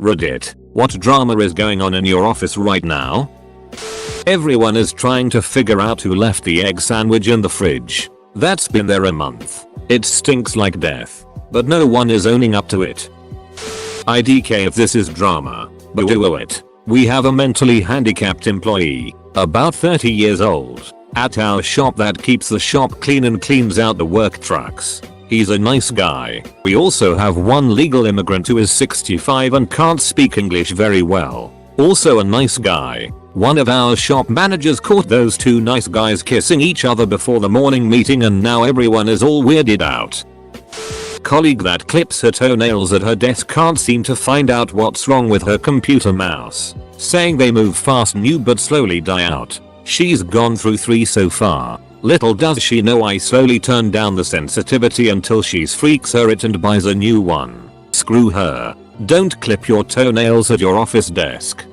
Reddit, what drama is going on in your office right now? Everyone is trying to figure out who left the egg sandwich in the fridge. That's been there a month. It stinks like death, but no one is owning up to it. IDK if this is drama, but do it. We have a mentally handicapped employee, about 30 years old, at our shop that keeps the shop clean and cleans out the work trucks. He's a nice guy. We also have one legal immigrant who is 65 and can't speak English very well. Also a nice guy. One of our shop managers caught those two nice guys kissing each other before the morning meeting and now everyone is all weirded out. Colleague that clips her toenails at her desk can't seem to find out what's wrong with her computer mouse. Saying they move fast new but slowly die out. She's gone through 3 so far. Little does she know I slowly turn down the sensitivity until she freaks her it and buys a new one. Screw her. Don't clip your toenails at your office desk.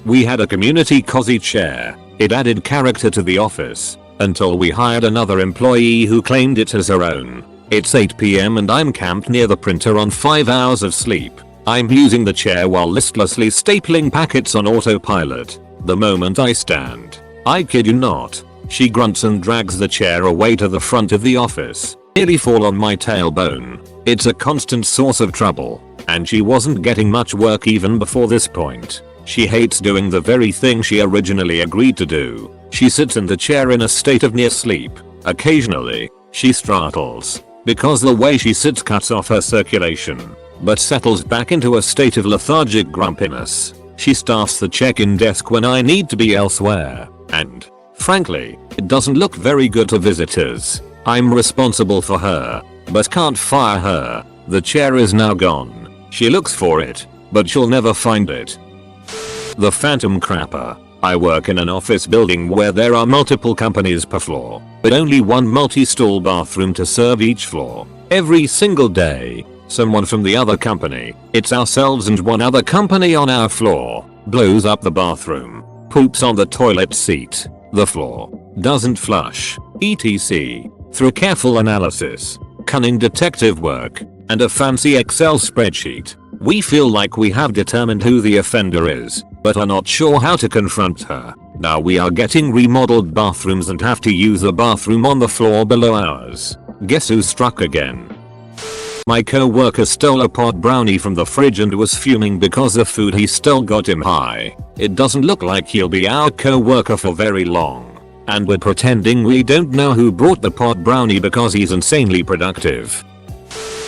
We had a community cozy chair. It added character to the office. Until we hired another employee who claimed it as her own. It's 8 PM and I'm camped near the printer on 5 hours of sleep. I'm using the chair while listlessly stapling packets on autopilot. The moment I stand, I kid you not, she grunts and drags the chair away to the front of the office. Nearly fall on my tailbone. It's a constant source of trouble. And she wasn't getting much work even before this point. She hates doing the very thing she originally agreed to do. She sits in the chair in a state of near sleep. Occasionally, she startles, because the way she sits cuts off her circulation, but settles back into a state of lethargic grumpiness. She staffs the check-in desk when I need to be elsewhere, and, frankly, it doesn't look very good to visitors. I'm responsible for her, but can't fire her. The chair is now gone. She looks for it, but she'll never find it. The Phantom Crapper. I work in an office building where there are multiple companies per floor, but only one multi-stall bathroom to serve each floor. Every single day, someone from the other company, it's ourselves and one other company on our floor, blows up the bathroom, poops on the toilet seat, the floor, doesn't flush, etc. Through careful analysis, cunning detective work, and a fancy Excel spreadsheet, we feel like we have determined who the offender is, but are not sure how to confront her. Now we are getting remodeled bathrooms and have to use a bathroom on the floor below ours. Guess who struck again? My co-worker stole a pot brownie from the fridge and was fuming because the food he stole got him high. It doesn't look like he'll be our co-worker for very long. And we're pretending we don't know who brought the pot brownie because he's insanely productive.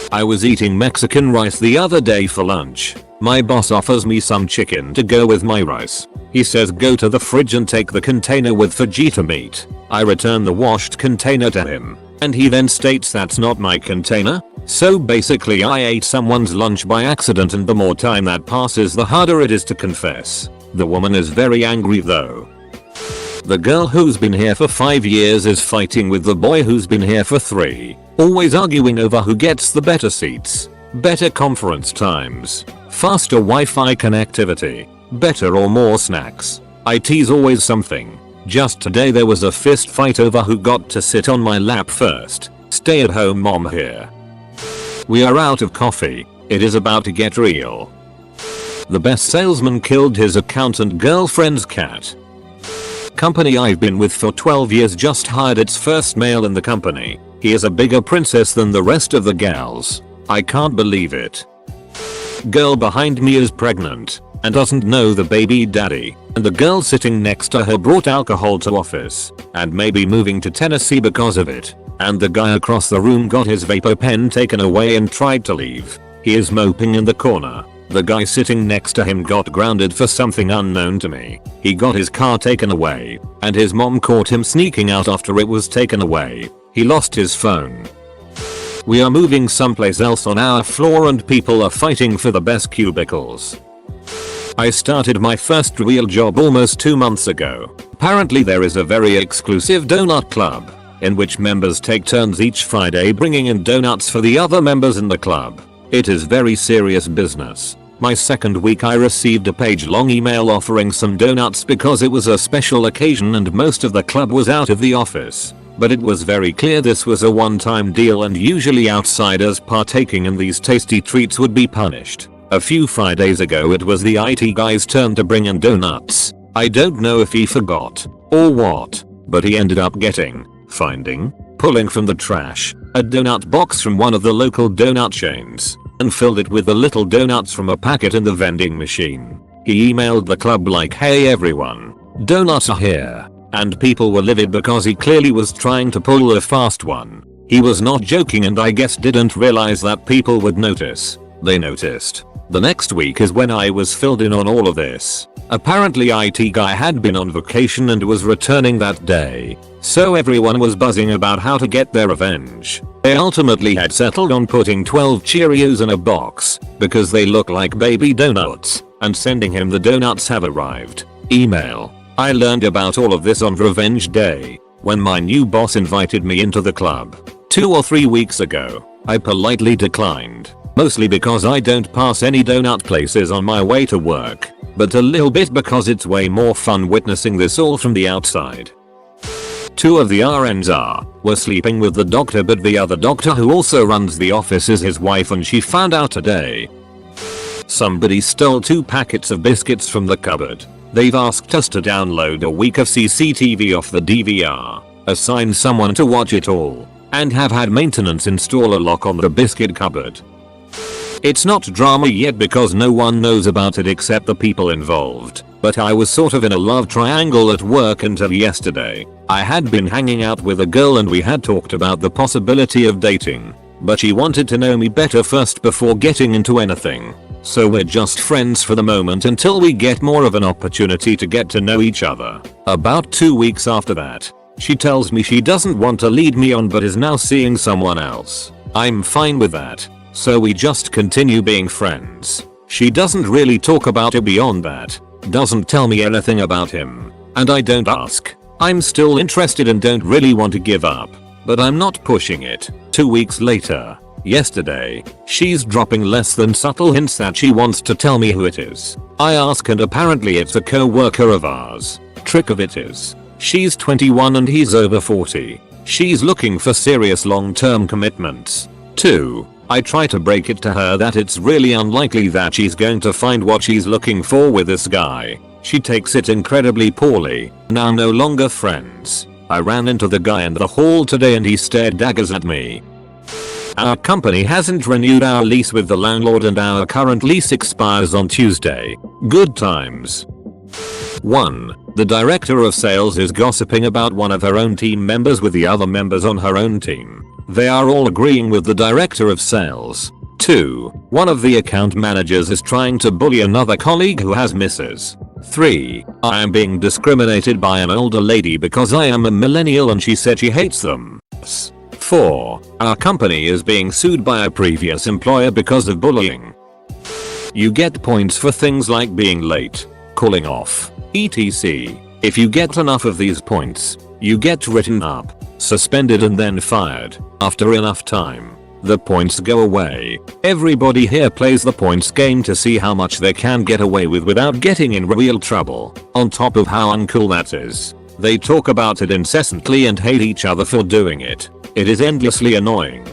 I was eating Mexican rice the other day for lunch. My boss offers me some chicken to go with my rice. He says go to the fridge and take the container with fajita meat. I return the washed container to him, and he then states that's not my container. So basically I ate someone's lunch by accident, and the more time that passes the harder it is to confess. The woman is very angry though. The girl who's been here for 5 years is fighting with the boy who's been here for 3. Always arguing over who gets the better seats, better conference times, faster Wi-Fi connectivity, better or more snacks. IT's always something. Just today there was a fist fight over who got to sit on my lap first. Stay at home mom here. We are out of coffee. It is about to get real. The best salesman killed his accountant girlfriend's cat. Company I've been with for 12 years just hired its first male in the company. He is a bigger princess than the rest of the gals. I can't believe it. Girl behind me is pregnant and doesn't know the baby daddy, and the girl sitting next to her brought alcohol to office and may be moving to Tennessee because of it. And the guy across the room got his vapor pen taken away and tried to leave. He is moping in the corner. The guy sitting next to him got grounded for something unknown to me. He got his car taken away, and his mom caught him sneaking out after it was taken away. He lost his phone. We are moving someplace else on our floor and people are fighting for the best cubicles. I started my first real job almost 2 months ago. Apparently there is a very exclusive donut club, in which members take turns each Friday bringing in donuts for the other members in the club. It is very serious business. My second week I received a page-long email offering some donuts because it was a special occasion and most of the club was out of the office. But it was very clear this was a one-time deal and usually outsiders partaking in these tasty treats would be punished. A few Fridays ago it was the IT guy's turn to bring in donuts. I don't know if he forgot or what, but he ended up pulling from the trash a donut box from one of the local donut chains and filled it with the little donuts from a packet in the vending machine. He emailed the club like, "Hey everyone, donuts are here," and people were livid because he clearly was trying to pull a fast one. He was not joking and I guess didn't realize that people would notice. They noticed. The next week is when I was filled in on all of this. Apparently IT guy had been on vacation and was returning that day, so everyone was buzzing about how to get their revenge. They ultimately had settled on putting 12 Cheerios in a box because they look like baby donuts, and sending him the donuts have arrived. Email. I learned about all of this on Revenge Day, when my new boss invited me into the club. 2 or 3 weeks ago. I politely declined, mostly because I don't pass any donut places on my way to work, but a little bit because it's way more fun witnessing this all from the outside. 2 of the RNs were sleeping with the doctor, but the other doctor who also runs the office is his wife, and she found out today. Somebody stole 2 packets of biscuits from the cupboard. They've asked us to download a week of CCTV off the DVR, assign someone to watch it all, and have had maintenance install a lock on the biscuit cupboard. It's not drama yet because no one knows about it except the people involved, but I was sort of in a love triangle at work until yesterday. I had been hanging out with a girl and we had talked about the possibility of dating, but she wanted to know me better first before getting into anything. So we're just friends for the moment until we get more of an opportunity to get to know each other. About 2 weeks after that, she tells me she doesn't want to lead me on but is now seeing someone else. I'm fine with that, so we just continue being friends. She doesn't really talk about it beyond that, doesn't tell me anything about him, and I don't ask. I'm still interested and don't really want to give up, but I'm not pushing it. 2 weeks later, yesterday, she's dropping less than subtle hints that she wants to tell me who it is. I ask and apparently it's a co-worker of ours. Trick of it is, she's 21 and he's over 40. She's looking for serious long-term commitments. 2. I try to break it to her that it's really unlikely that she's going to find what she's looking for with this guy. She takes it incredibly poorly. Now no longer friends. I ran into the guy in the hall today and he stared daggers at me. Our company hasn't renewed our lease with the landlord and our current lease expires on Tuesday. Good times. 1. The director of sales is gossiping about one of her own team members with the other members on her own team. They are all agreeing with the director of sales. 2. One of the account managers is trying to bully another colleague who has misses. 3. I am being discriminated by an older lady because I am a millennial and she said she hates them. 4. Our company is being sued by a previous employer because of bullying. You get points for things like being late, calling off, etc. If you get enough of these points, you get written up, suspended and then fired. After enough time, the points go away. Everybody here plays the points game to see how much they can get away with without getting in real trouble. On top of how uncool that is, they talk about it incessantly and hate each other for doing it. It is endlessly annoying.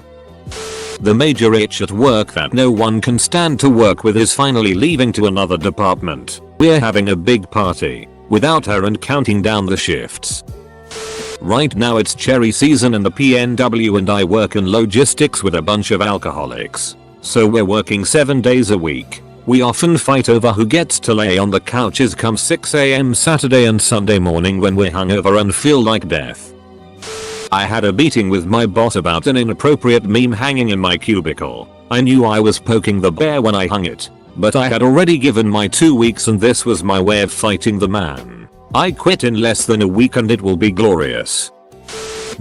The major itch at work that no one can stand to work with is finally leaving to another department. We're having a big party, without her and counting down the shifts. Right now it's cherry season in the PNW and I work in logistics with a bunch of alcoholics. So we're working 7 days a week. We often fight over who gets to lay on the couches come 6 AM Saturday and Sunday morning when we're hungover and feel like death. I had a meeting with my boss about an inappropriate meme hanging in my cubicle. I knew I was poking the bear when I hung it, but I had already given my 2 weeks and this was my way of fighting the man. I quit in less than a week and it will be glorious.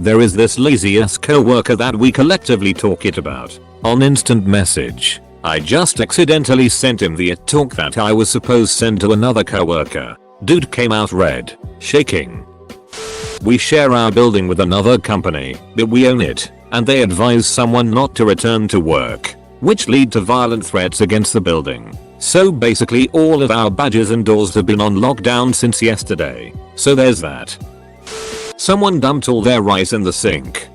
There is this lazy ass co-worker that we collectively talk it about. On instant message, I just accidentally sent him the talk that I was supposed to send to another co-worker. Dude came out red, shaking. We share our building with another company, but we own it, and they advise someone not to return to work, which lead to violent threats against the building. So basically all of our badges and doors have been on lockdown since yesterday. So there's that. Someone dumped all their rice in the sink.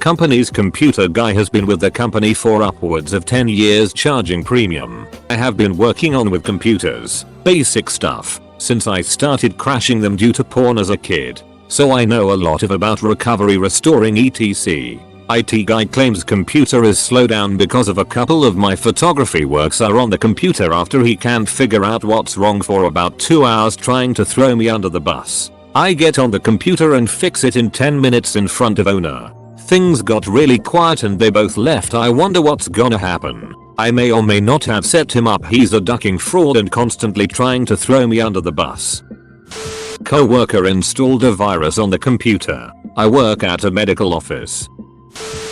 company's computer guy has been with the company for upwards of 10 years charging premium. I have been working on with computers, basic stuff, since I started crashing them due to porn as a kid. So I know a lot about recovery, restoring etc. IT guy claims computer is slow down because of a couple of my photography works are on the computer after he can't figure out what's wrong for about 2 hours trying to throw me under the bus. I get on the computer and fix it in 10 minutes in front of owner. Things got really quiet and they both left. I wonder what's gonna happen. I may or may not have set him up. He's a ducking fraud and constantly trying to throw me under the bus. Co-worker installed a virus on the computer. I work at a medical office.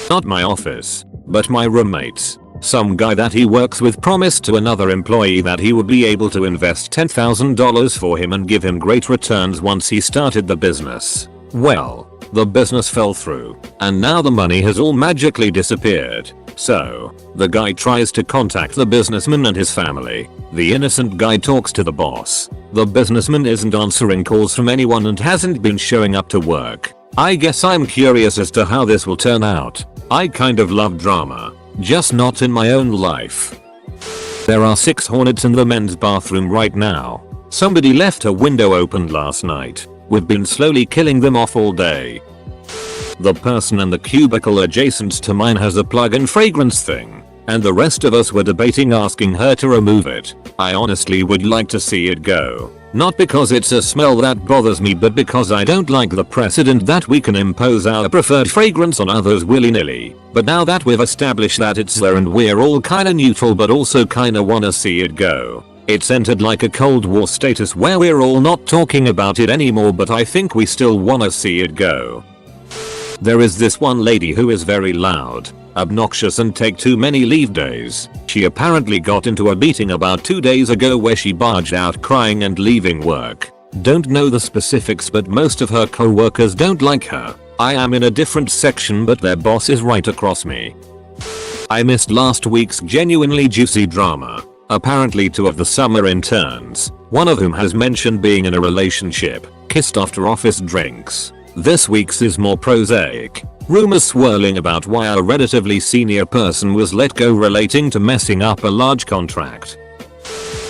Not my office, but my roommate's. Some guy that he works with promised to another employee that he would be able to invest $10,000 for him and give him great returns once he started the business. Well, the business fell through, and now the money has all magically disappeared. So, the guy tries to contact the businessman and his family. The innocent guy talks to the boss. The businessman isn't answering calls from anyone and hasn't been showing up to work. I guess I'm curious as to how this will turn out. I kind of love drama, just not in my own life. There are 6 hornets in the men's bathroom right now. Somebody left a window open last night. We've been slowly killing them off all day. The person in the cubicle adjacent to mine has a plug-in fragrance thing, and the rest of us were debating asking her to remove it. I honestly would like to see it go. Not because it's a smell that bothers me, but because I don't like the precedent that we can impose our preferred fragrance on others willy-nilly. But now that we've established that it's there and we're all kinda neutral but also kinda wanna see it go. It's entered like a Cold War status where we're all not talking about it anymore, but I think we still wanna see it go. There is this one lady who is very loud, obnoxious and take too many leave days. She apparently got into a meeting about 2 days ago where she barged out crying and leaving work. Don't know the specifics, but most of her co-workers don't like her. I am in a different section but their boss is right across me. I missed last week's genuinely juicy drama. Apparently 2 of the summer interns, one of whom has mentioned being in a relationship, kissed after office drinks. This week's is more prosaic. Rumors swirling about why a relatively senior person was let go relating to messing up a large contract.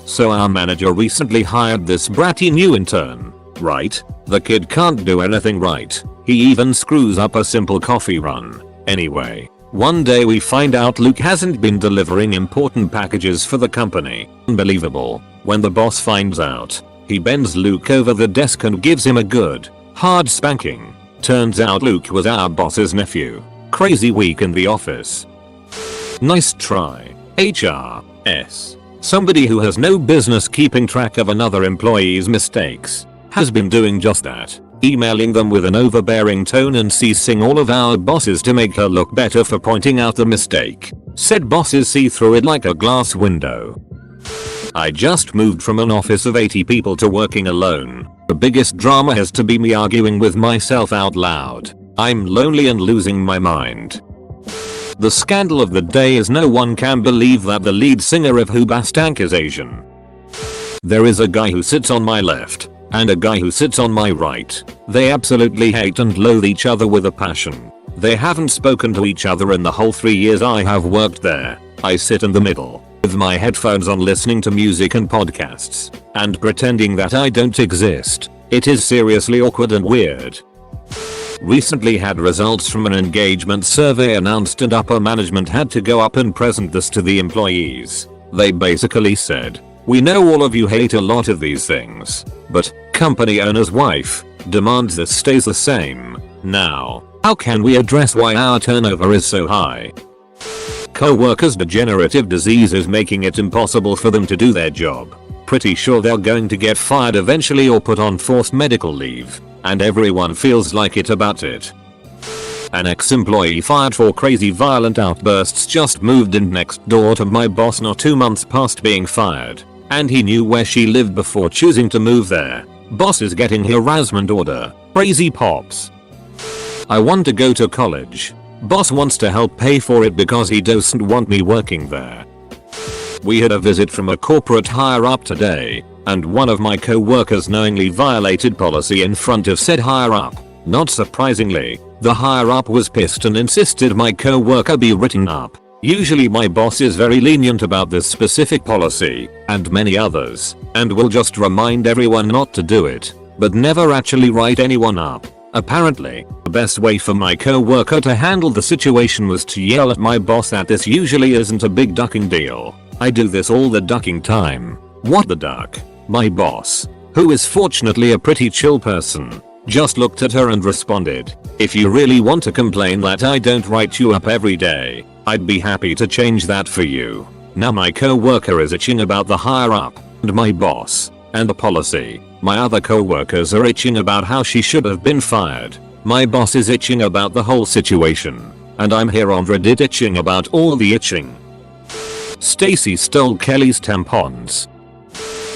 So our manager recently hired this bratty new intern, right? The kid can't do anything right. He even screws up a simple coffee run. Anyway, one day we find out Luke hasn't been delivering important packages for the company. Unbelievable. When the boss finds out, he bends Luke over the desk and gives him a good, hard spanking. Turns out Luke was our boss's nephew. Crazy week in the office. Nice try. HRS. Somebody who has no business keeping track of another employee's mistakes has been doing just that. Emailing them with an overbearing tone and ceasing all of our bosses to make her look better for pointing out the mistake. Said bosses see through it like a glass window. I just moved from an office of 80 people to working alone. The biggest drama has to be me arguing with myself out loud. I'm lonely and losing my mind. The scandal of the day is no one can believe that the lead singer of Hoobastank is Asian. There is a guy who sits on my left and a guy who sits on my right. They absolutely hate and loathe each other with a passion. They haven't spoken to each other in the whole 3 years I have worked there. I sit in the middle, with my headphones on listening to music and podcasts, and pretending that I don't exist. It is seriously awkward and weird. Recently had results from an engagement survey announced and upper management had to go up and present this to the employees. They basically said, "We know all of you hate a lot of these things, but company owner's wife demands this stays the same. Now, how can we address why our turnover is so high?" Co-workers' degenerative disease is making it impossible for them to do their job. Pretty sure they're going to get fired eventually or put on forced medical leave, and everyone feels like it about it. An ex-employee fired for crazy violent outbursts just moved in next door to my boss not 2 months past being fired, and he knew where she lived before choosing to move there. Boss is getting harassment order. Crazy pops. I want to go to college. Boss wants to help pay for it because he doesn't want me working there. We had a visit from a corporate higher up today, and one of my co-workers knowingly violated policy in front of said higher up. Not surprisingly, the higher up was pissed and insisted my co-worker be written up. Usually my boss is very lenient about this specific policy, and many others, and will just remind everyone not to do it, but never actually write anyone up. Apparently, the best way for my co-worker to handle the situation was to yell at my boss that this usually isn't a big ducking deal. I do this all the ducking time. What the duck? My boss, who is fortunately a pretty chill person, just looked at her and responded, "If you really want to complain that I don't write you up every day, I'd be happy to change that for you." Now my co-worker is itching about the higher up, and my boss, and the policy. My other co-workers are itching about how she should have been fired. My boss is itching about the whole situation. And I'm here on Reddit itching about all the itching. Stacy stole Kelly's tampons.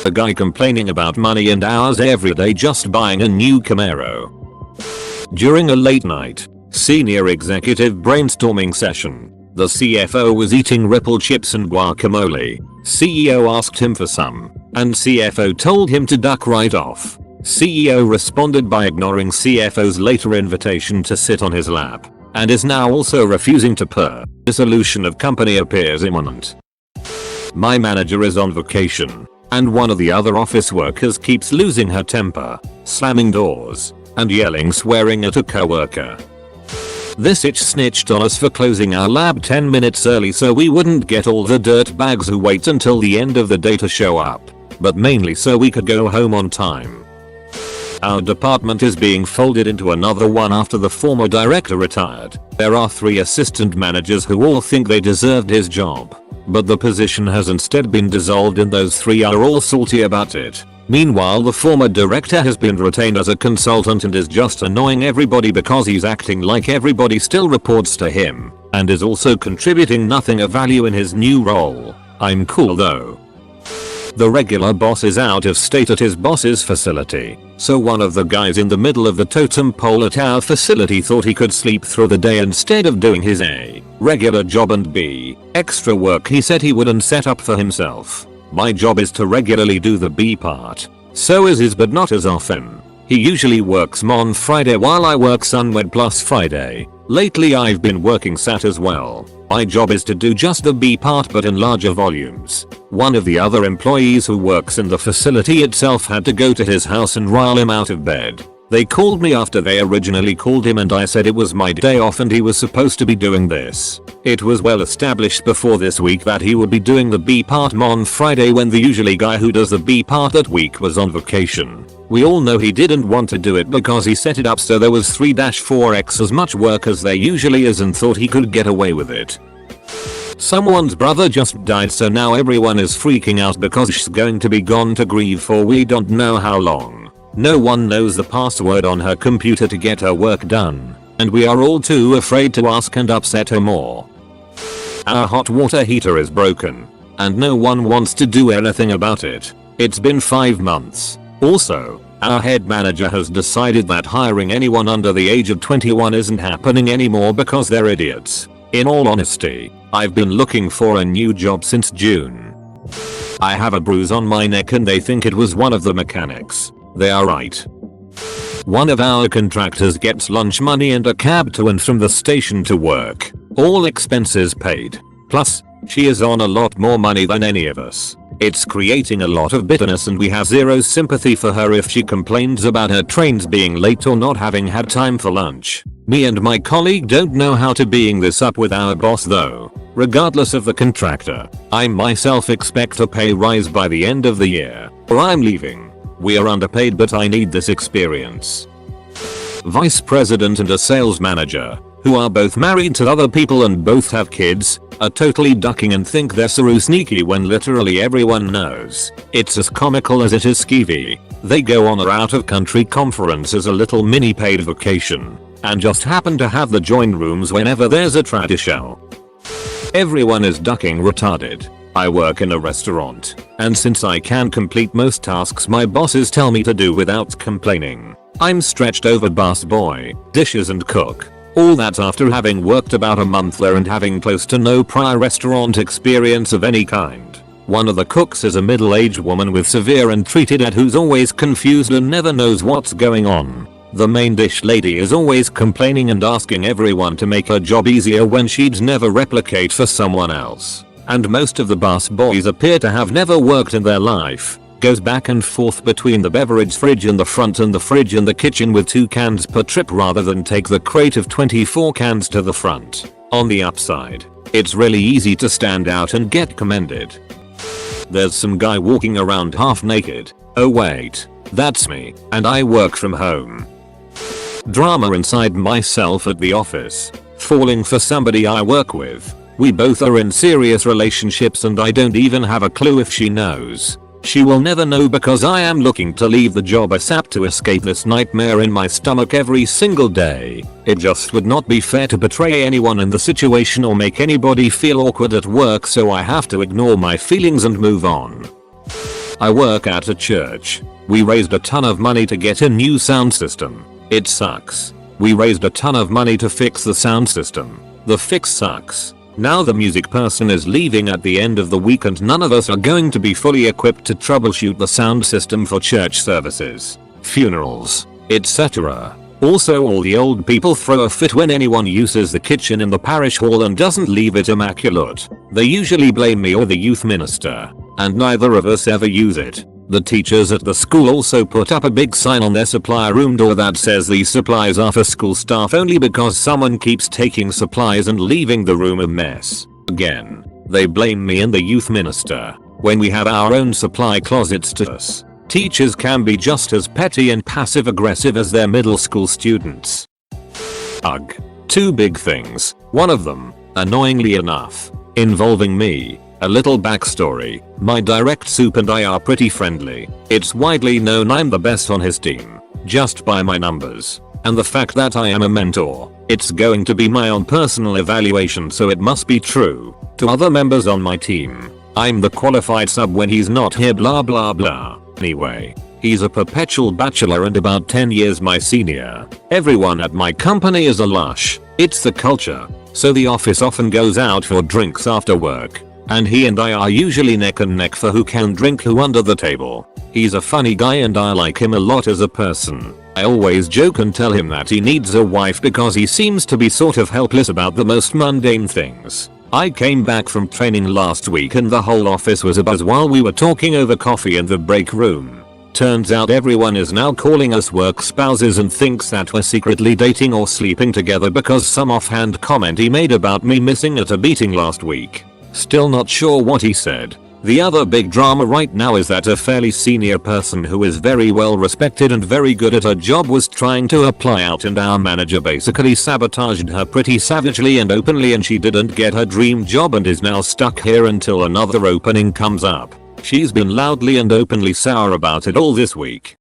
A guy complaining about money and hours every day just buying a new Camaro. During a late night, senior executive brainstorming session, the CFO was eating Ripple chips and guacamole. CEO asked him for some, and CFO told him to duck right off. CEO responded by ignoring CFO's later invitation to sit on his lap, and is now also refusing to purr. Dissolution of company appears imminent. My manager is on vacation, and one of the other office workers keeps losing her temper, slamming doors, and yelling swearing at a coworker. This itch snitched on us for closing our lab 10 minutes early so we wouldn't get all the dirt bags who wait until the end of the day to show up, but mainly so we could go home on time. Our department is being folded into another one after the former director retired. There are 3 assistant managers who all think they deserved his job, but the position has instead been dissolved and those 3 are all salty about it. Meanwhile, the former director has been retained as a consultant and is just annoying everybody because he's acting like everybody still reports to him, and is also contributing nothing of value in his new role. I'm cool though. The regular boss is out of state at his boss's facility, so one of the guys in the middle of the totem pole at our facility thought he could sleep through the day instead of doing his A, regular job, and B, extra work he said he wouldn't set up for himself. My job is to regularly do the B part. So is his, but not as often. He usually works on Friday while I work Sunwed plus Friday. Lately I've been working Sat as well. My job is to do just the B part but in larger volumes. One of the other employees who works in the facility itself had to go to his house and rile him out of bed. They called me after they originally called him and I said it was my day off and he was supposed to be doing this. It was well established before this week that he would be doing the B part on Friday when the usually guy who does the B part that week was on vacation. We all know he didn't want to do it because he set it up so there was 3-4x as much work as there usually is and thought he could get away with it. Someone's brother just died, so now everyone is freaking out because she's going to be gone to grieve for we don't know how long. No one knows the password on her computer to get her work done, and we are all too afraid to ask and upset her more. Our hot water heater is broken, and no one wants to do anything about it. It's been 5 months. Also, our head manager has decided that hiring anyone under the age of 21 isn't happening anymore because they're idiots. In all honesty, I've been looking for a new job since June. I have a bruise on my neck and they think it was one of the mechanics. They are right. One of our contractors gets lunch money and a cab to and from the station to work. All expenses paid. Plus, she is on a lot more money than any of us. It's creating a lot of bitterness and we have zero sympathy for her if she complains about her trains being late or not having had time for lunch. Me and my colleague don't know how to being this up with our boss though. Regardless of the contractor, I myself expect a pay rise by the end of the year, or I'm leaving. We are underpaid but I need this experience. Vice president and a sales manager, who are both married to other people and both have kids, are totally ducking and think they're so sneaky when literally everyone knows. It's as comical as it is skeevy. They go on a out of country conference as a little mini paid vacation, and just happen to have the join rooms whenever there's a trad show. Everyone is ducking retarded. I work in a restaurant, and since I can complete most tasks my bosses tell me to do without complaining, I'm stretched over boss boy, dishes and cook. All that after having worked about a month there and having close to no prior restaurant experience of any kind. One of the cooks is a middle-aged woman with severe untreated head who's always confused and never knows what's going on. The main dish lady is always complaining and asking everyone to make her job easier when she'd never replicate for someone else. And most of the bus boys appear to have never worked in their life. Goes back and forth between the beverage fridge in the front and the fridge in the kitchen with 2 cans per trip rather than take the crate of 24 cans to the front. On the upside, it's really easy to stand out and get commended. There's some guy walking around half naked. Oh wait, that's me, and I work from home. Drama inside myself at the office. Falling for somebody I work with. We both are in serious relationships and I don't even have a clue if she knows. She will never know because I am looking to leave the job ASAP to escape this nightmare in my stomach every single day. It just would not be fair to betray anyone in the situation or make anybody feel awkward at work, so I have to ignore my feelings and move on. I work at a church. We raised a ton of money to get a new sound system. It sucks. We raised a ton of money to fix the sound system. The fix sucks. Now the music person is leaving at the end of the week and none of us are going to be fully equipped to troubleshoot the sound system for church services, funerals, etc. Also, all the old people throw a fit when anyone uses the kitchen in the parish hall and doesn't leave it immaculate. They usually blame me or the youth minister, and neither of us ever use it. The teachers at the school also put up a big sign on their supply room door that says these supplies are for school staff only because someone keeps taking supplies and leaving the room a mess. Again, they blame me and the youth minister when we have our own supply closets to us. Teachers can be just as petty and passive aggressive as their middle school students. Ugh. 2 big things. One of them, annoyingly enough, involving me. A little backstory, my direct soup and I are pretty friendly. It's widely known I'm the best on his team, just by my numbers. And the fact that I am a mentor, it's going to be my own personal evaluation, so it must be true. To other members on my team, I'm the qualified sub when he's not here, blah blah blah. Anyway, he's a perpetual bachelor and about 10 years my senior. Everyone at my company is a lush. It's the culture. So the office often goes out for drinks after work. And he and I are usually neck and neck for who can drink who under the table. He's a funny guy and I like him a lot as a person. I always joke and tell him that he needs a wife because he seems to be sort of helpless about the most mundane things. I came back from training last week and the whole office was abuzz while we were talking over coffee in the break room. Turns out everyone is now calling us work spouses and thinks that we're secretly dating or sleeping together because some offhand comment he made about me missing at a meeting last week. Still not sure what he said. The other big drama right now is that a fairly senior person who is very well respected and very good at her job was trying to apply out and our manager basically sabotaged her pretty savagely and openly and she didn't get her dream job and is now stuck here until another opening comes up. She's been loudly and openly sour about it all this week.